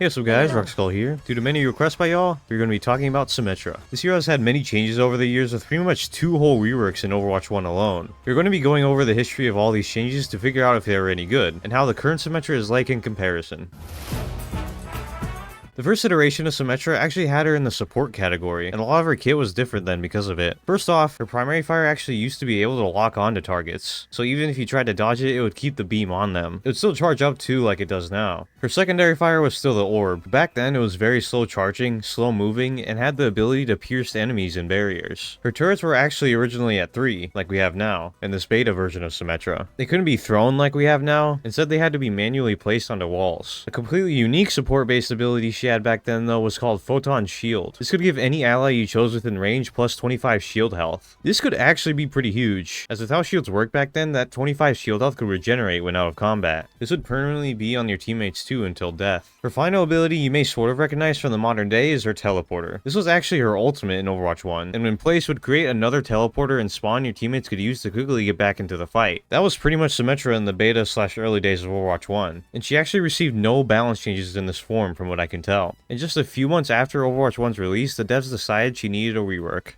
Hey, what's up guys, Rockskull here. Due to many requests by y'all, we're going to be talking about Symmetra. This hero has had many changes over the years with pretty much 2 whole reworks in Overwatch 1 alone. We're going to be going over the history of all these changes to figure out if they were any good, and how the current Symmetra is like in comparison. The first iteration of Symmetra actually had her in the support category, and a lot of her kit was different then because of it. First off, her primary fire actually used to be able to lock onto targets, so even if you tried to dodge it, it would keep the beam on them. It would still charge up too like it does now. Her secondary fire was still the orb. Back then it was very slow charging, slow moving, and had the ability to pierce enemies and barriers. Her turrets were actually originally at 3, like we have now, in this beta version of Symmetra. They couldn't be thrown like we have now, instead they had to be manually placed onto walls. A completely unique support based ability she had back then though was called Photon Shield. This could give any ally you chose within range plus 25 shield health. This could actually be pretty huge, as with how shields worked back then, that 25 shield health could regenerate when out of combat. This would permanently be on your teammates too until death. Her final ability you may sort of recognize from the modern day is her teleporter. This was actually her ultimate in Overwatch 1, and when placed would create another teleporter and spawn your teammates could use to quickly get back into the fight. That was pretty much Symmetra in the beta / early days of Overwatch 1, and she actually received no balance changes in this form from what I can tell. And just a few months after Overwatch 1's release, the devs decided she needed a rework.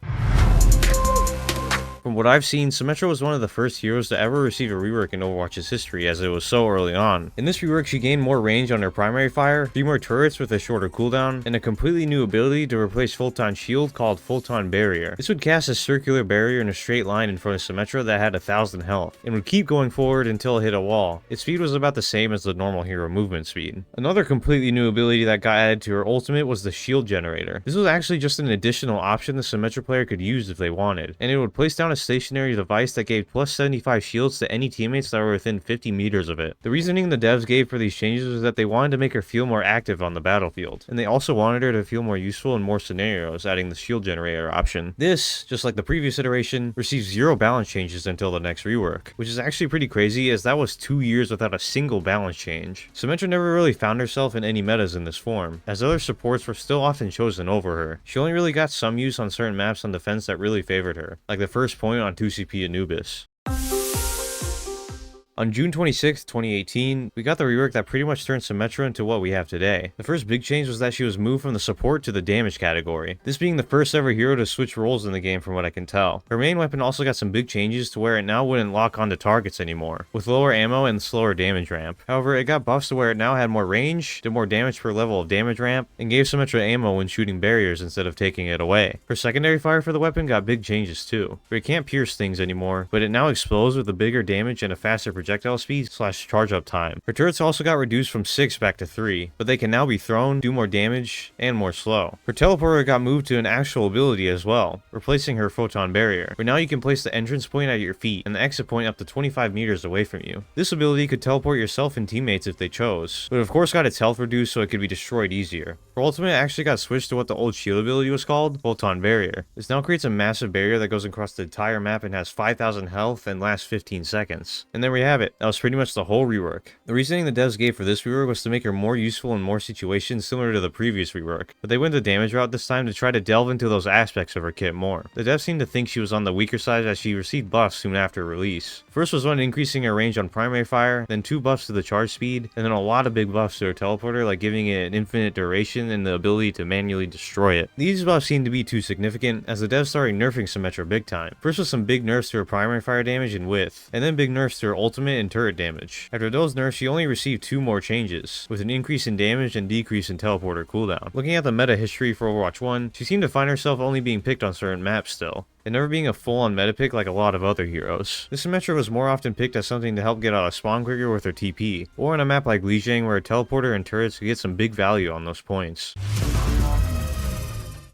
From what I've seen, Symmetra was one of the first heroes to ever receive a rework in Overwatch's history, as it was so early on. In this rework, she gained more range on her primary fire, 3 more turrets with a shorter cooldown, and a completely new ability to replace Photon Shield called Photon Barrier. This would cast a circular barrier in a straight line in front of Symmetra that had 1000 health, and would keep going forward until it hit a wall. Its speed was about the same as the normal hero movement speed. Another completely new ability that got added to her ultimate was the Shield Generator. This was actually just an additional option the Symmetra player could use if they wanted, and it would place down a stationary device that gave plus 75 shields to any teammates that were within 50 meters of it. The reasoning the devs gave for these changes was that they wanted to make her feel more active on the battlefield, and they also wanted her to feel more useful in more scenarios, adding the shield generator option. This, just like the previous iteration, receives 0 balance changes until the next rework, which is actually pretty crazy as that was 2 years without a single balance change. Symmetra never really found herself in any metas in this form, as other supports were still often chosen over her. She only really got some use on certain maps on defense that really favored her, like the first point on 2CP Anubis. On June 26, 2018, we got the rework that pretty much turned Symmetra into what we have today. The first big change was that she was moved from the support to the damage category, this being the first ever hero to switch roles in the game from what I can tell. Her main weapon also got some big changes to where it now wouldn't lock onto targets anymore, with lower ammo and slower damage ramp. However, it got buffs to where it now had more range, did more damage per level of damage ramp, and gave Symmetra ammo when shooting barriers instead of taking it away. Her secondary fire for the weapon got big changes too, where it can't pierce things anymore, but it now explodes with a bigger damage and a faster projectile speed / charge up time. Her turrets also got reduced from 6 back to 3, but they can now be thrown, do more damage, and more slow. Her teleporter got moved to an actual ability as well, replacing her photon barrier, where now you can place the entrance point at your feet and the exit point up to 25 meters away from you. This ability could teleport yourself and teammates if they chose, but of course got its health reduced so it could be destroyed easier. Her ultimate actually got switched to what the old shield ability was called, Photon Barrier. This now creates a massive barrier that goes across the entire map and has 5000 health and lasts 15 seconds. And there we have it. That was pretty much the whole rework. The reasoning the devs gave for this rework was to make her more useful in more situations similar to the previous rework, but they went the damage route this time to try to delve into those aspects of her kit more. The devs seemed to think she was on the weaker side as she received buffs soon after release. First was one increasing her range on primary fire, then 2 buffs to the charge speed, and then a lot of big buffs to her teleporter, like giving it an infinite duration and the ability to manually destroy it. These buffs seemed to be too significant, as the devs started nerfing Symmetra big time. First was some big nerfs to her primary fire damage and width, and then big nerfs to her ultimate and turret damage. After those nerfs, she only received 2 more changes, with an increase in damage and decrease in teleporter cooldown. Looking at the meta history for Overwatch 1, she seemed to find herself only being picked on certain maps still, and never being a full-on meta pick like a lot of other heroes. This Symmetra was more often picked as something to help get out of spawn quicker with her TP, or on a map like Lijiang where a teleporter and turrets could get some big value on those points.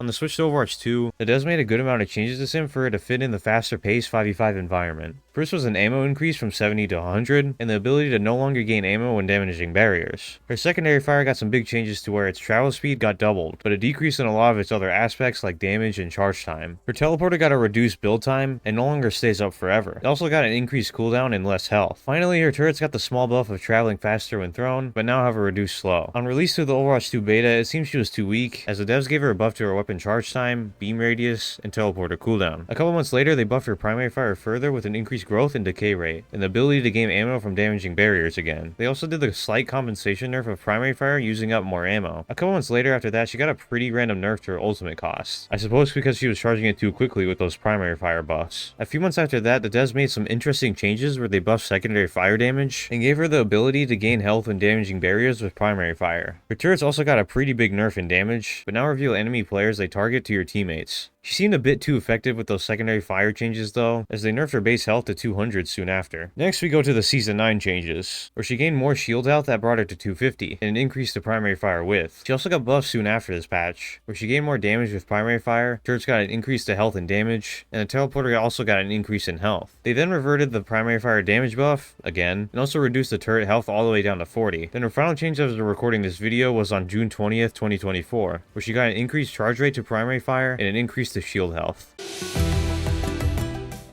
On the switch to Overwatch 2, the devs made a good amount of changes to Sim for it to fit in the faster paced 5v5 environment. First was an ammo increase from 70 to 100, and the ability to no longer gain ammo when damaging barriers. Her secondary fire got some big changes to where its travel speed got doubled, but a decrease in a lot of its other aspects like damage and charge time. Her teleporter got a reduced build time, and no longer stays up forever. It also got an increased cooldown and less health. Finally, her turrets got the small buff of traveling faster when thrown, but now have a reduced slow. On release to the Overwatch 2 beta, it seems she was too weak, as the devs gave her a buff to her weapon charge time, beam radius, and teleporter cooldown. A couple months later, they buffed her primary fire further with an increased growth and decay rate, and the ability to gain ammo from damaging barriers again. They also did the slight compensation nerf of primary fire using up more ammo. A couple months later after that, she got a pretty random nerf to her ultimate cost. I suppose because she was charging it too quickly with those primary fire buffs. A few months after that, the devs made some interesting changes where they buffed secondary fire damage and gave her the ability to gain health when damaging barriers with primary fire. Her turrets also got a pretty big nerf in damage, but now reveal enemy players they target to your teammates. She seemed a bit too effective with those secondary fire changes though, as they nerfed her base health to 200 soon after. Next we go to the Season 9 changes, where she gained more shield health that brought her to 250, and an increase to primary fire width. She also got buffed soon after this patch, where she gained more damage with primary fire, turrets got an increase to health and damage, and the teleporter also got an increase in health. They then reverted the primary fire damage buff, again, and also reduced the turret health all the way down to 40. Then her final change as of recording this video was on June 20th, 2024, where she got an increased charge rate to primary fire and an increase to shield health.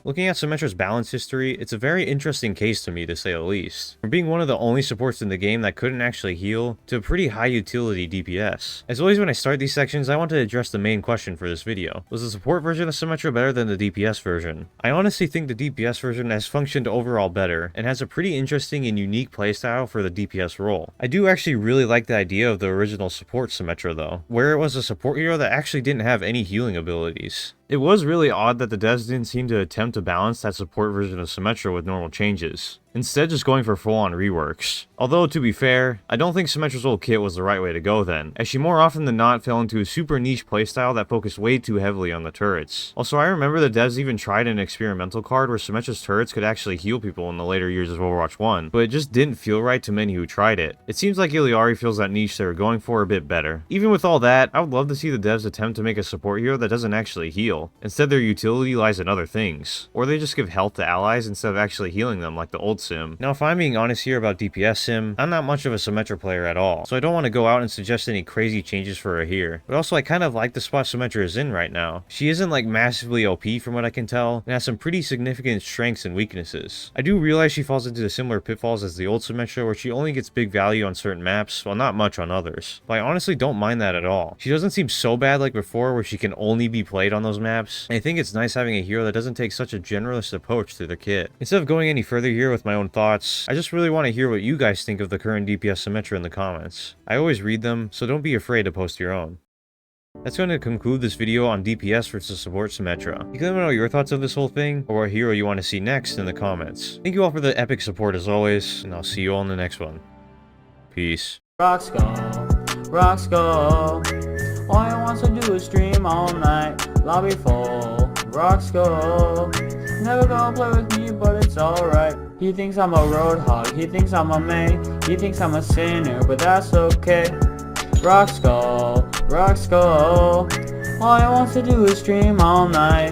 Looking at Symmetra's balance history, it's a very interesting case to me to say the least. From being one of the only supports in the game that couldn't actually heal, to a pretty high utility DPS. As always when I start these sections, I want to address the main question for this video. Was the support version of Symmetra better than the DPS version? I honestly think the DPS version has functioned overall better, and has a pretty interesting and unique playstyle for the DPS role. I do actually really like the idea of the original support Symmetra though, where it was a support hero that actually didn't have any healing abilities. It was really odd that the devs didn't seem to attempt to balance that support version of Symmetra with normal changes, instead just going for full-on reworks. Although, to be fair, I don't think Symmetra's old kit was the right way to go then, as she more often than not fell into a super niche playstyle that focused way too heavily on the turrets. Also, I remember the devs even tried an experimental card where Symmetra's turrets could actually heal people in the later years of Overwatch 1, but it just didn't feel right to many who tried it. It seems like Iliari feels that niche they were going for a bit better. Even with all that, I would love to see the devs attempt to make a support hero that doesn't actually heal. Instead, their utility lies in other things. Or they just give health to allies instead of actually healing them like the old sim. Now, if I'm being honest here about DPS sim, I'm not much of a Symmetra player at all, so I don't want to go out and suggest any crazy changes for her here. But also, I kind of like the spot Symmetra is in right now. She isn't like massively OP from what I can tell, and has some pretty significant strengths and weaknesses. I do realize she falls into the similar pitfalls as the old Symmetra, where she only gets big value on certain maps, while not much on others. But I honestly don't mind that at all. She doesn't seem so bad like before, where she can only be played on those maps, and I think it's nice having a hero that doesn't take such a generalist approach to the kit. Instead of going any further here with my own thoughts, I just really want to hear what you guys think of the current DPS Symmetra in the comments. I always read them, so don't be afraid to post your own. That's going to conclude this video on DPS versus support Symmetra. You can let me know your thoughts of this whole thing, or what hero you want to see next in the comments. Thank you all for the epic support as always, and I'll see you all in the next one. Peace. Rock skull. All I want to do is stream all night. Lobby full, rock skull. Never gonna play with me, but it's alright. He thinks I'm a roadhog, he thinks I'm a main, he thinks I'm a sinner, but that's okay. Rock skull. All I want to do is stream all night.